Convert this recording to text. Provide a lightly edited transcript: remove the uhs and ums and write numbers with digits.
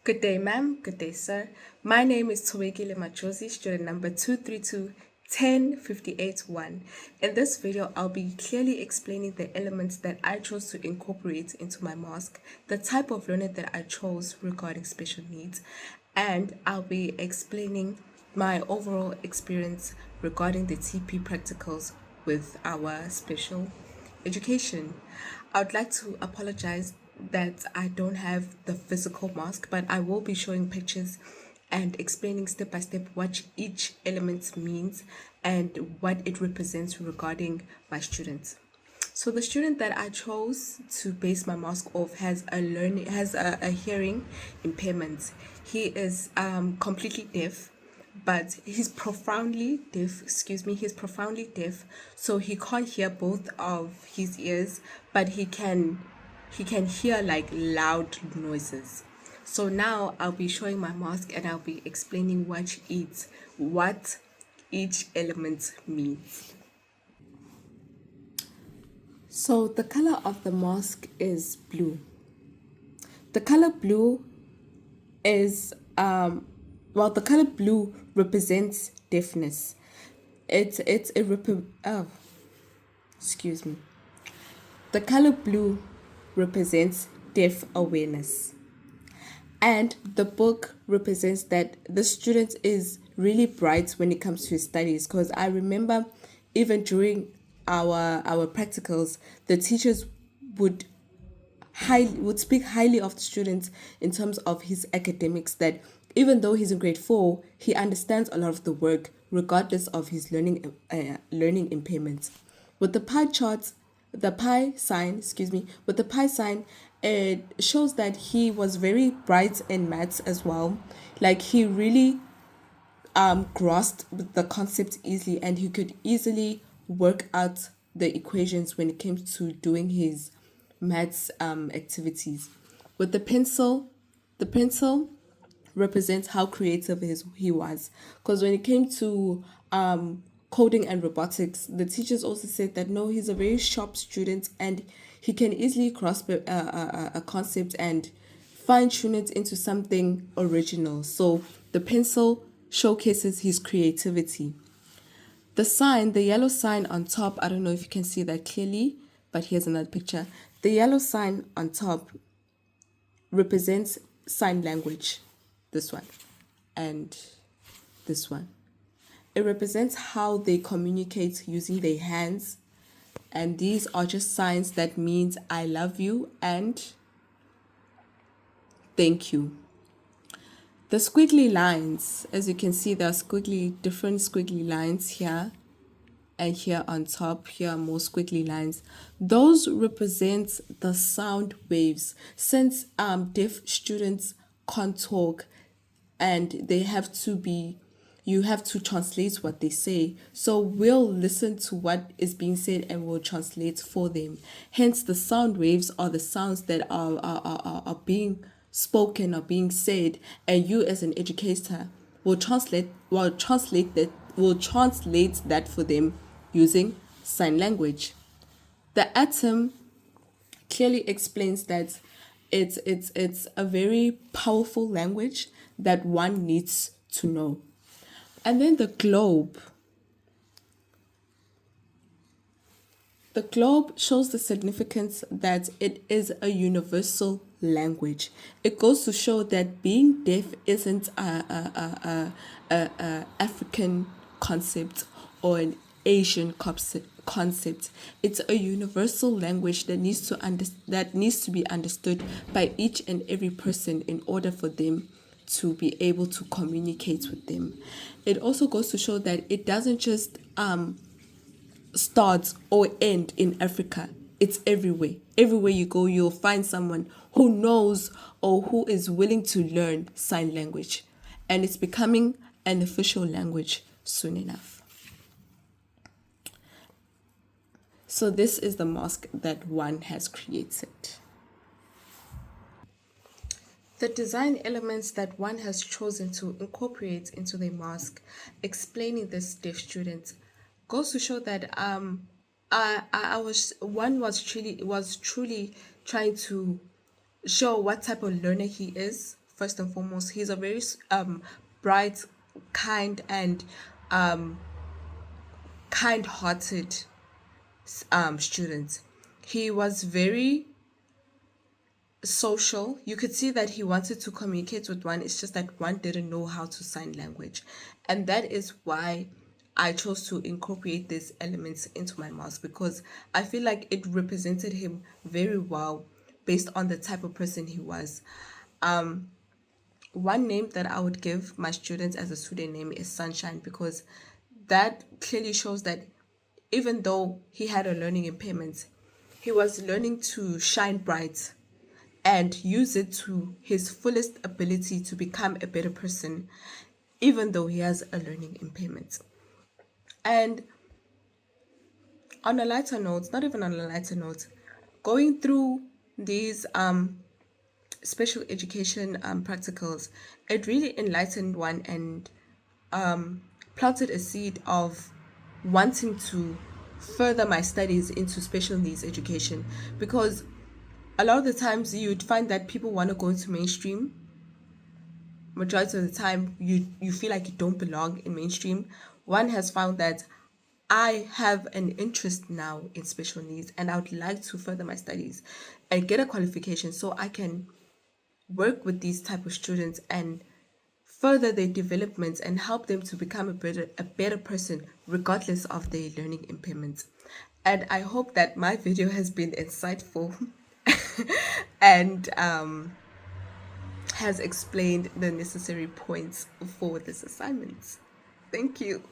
Good day, ma'am. Good day, sir. My name is Thobekile Majozi, student number 232-1058-1. In this video, I'll be clearly explaining the elements that I chose to incorporate into my mask, the type of learner that I chose regarding special needs, and I'll be explaining my overall experience regarding the TP practicals with our special education. I would like to apologize that I don't have the physical mask, but I will be showing pictures and explaining step by step what each element means and what it represents regarding my students. So the student that I chose to base my mask off has a hearing impairment. He is completely deaf, but he's profoundly deaf, so he can't hear both of his ears, but he can hear like loud noises. So now I'll be showing my mask and I'll be explaining what each element means. So the color of the mask is blue. The color blue is the color blue represents deafness. It's a oh, excuse me. The color blue represents deaf awareness. And the book represents that the student is really bright when it comes to his studies, because I remember even during our practicals, the teachers would would speak highly of the student in terms of his academics, that even though he's in grade 4, he understands a lot of the work regardless of his learning impairments. With the pie charts, the pie sign, with the pie sign, it shows that he was very bright in maths as well. Like he really grasped the concept easily, and he could easily work out the equations when it came to doing his maths activities. With the pencil represents how creative he was. Because when it came to coding and robotics, the teachers also said that no, he's a very sharp student and he can easily grasp a concept and fine tune it into something original. So the pencil showcases his creativity. The yellow sign on top, I don't know if you can see that clearly, but here's another picture. The yellow sign on top represents sign language, this one, and this one. It represents how they communicate using their hands, and these are just signs that means I love you and thank you. The squiggly lines, as you can see, there are different squiggly lines here and here on top. Here are more squiggly lines. Those represent the sound waves. Since deaf students can't talk and you have to translate what they say. So we'll listen to what is being said and we'll translate for them. Hence, the sound waves are the sounds that are being spoken or being said, and you as an educator will translate that for them using sign language. The atom clearly explains that it's a very powerful language that one needs to know. And then the globe. The globe shows the significance that it is a universal language. It goes to show that being deaf isn't a African concept or an Asian concept. It's a universal language that needs to be understood by each and every person in order for them to be able to communicate with them. It also goes to show that it doesn't just start or end in Africa. It's everywhere. Everywhere you go, you'll find someone who knows or who is willing to learn sign language. And it's becoming an official language soon enough. So this is the mask that one has created. The design elements that one has chosen to incorporate into the mask, explaining this deaf student, goes to show that I was truly trying to show what type of learner he is first and foremost. He's a very bright, kind, and kind-hearted student. He was very social. You could see that he wanted to communicate with one. It's just that one didn't know how to sign language. And that is why I chose to incorporate these elements into my mask, because I feel like it represented him very well based on the type of person he was. One name that I would give my students as a student name is Sunshine, because that clearly shows that even though he had a learning impairment, he was learning to shine bright and use it to his fullest ability to become a better person, even though he has a learning impairment. And on a lighter note, not even on a lighter note, going through these special education practicals, it really enlightened one and planted a seed of wanting to further my studies into special needs education, because a lot of the times you'd find that people want to go into mainstream. Majority of the time you feel like you don't belong in mainstream. One has found that I have an interest now in special needs and I would like to further my studies and get a qualification so I can work with these type of students and further their development and help them to become a better person regardless of their learning impairments. And I hope that my video has been insightful and has explained the necessary points for this assignment. Thank you.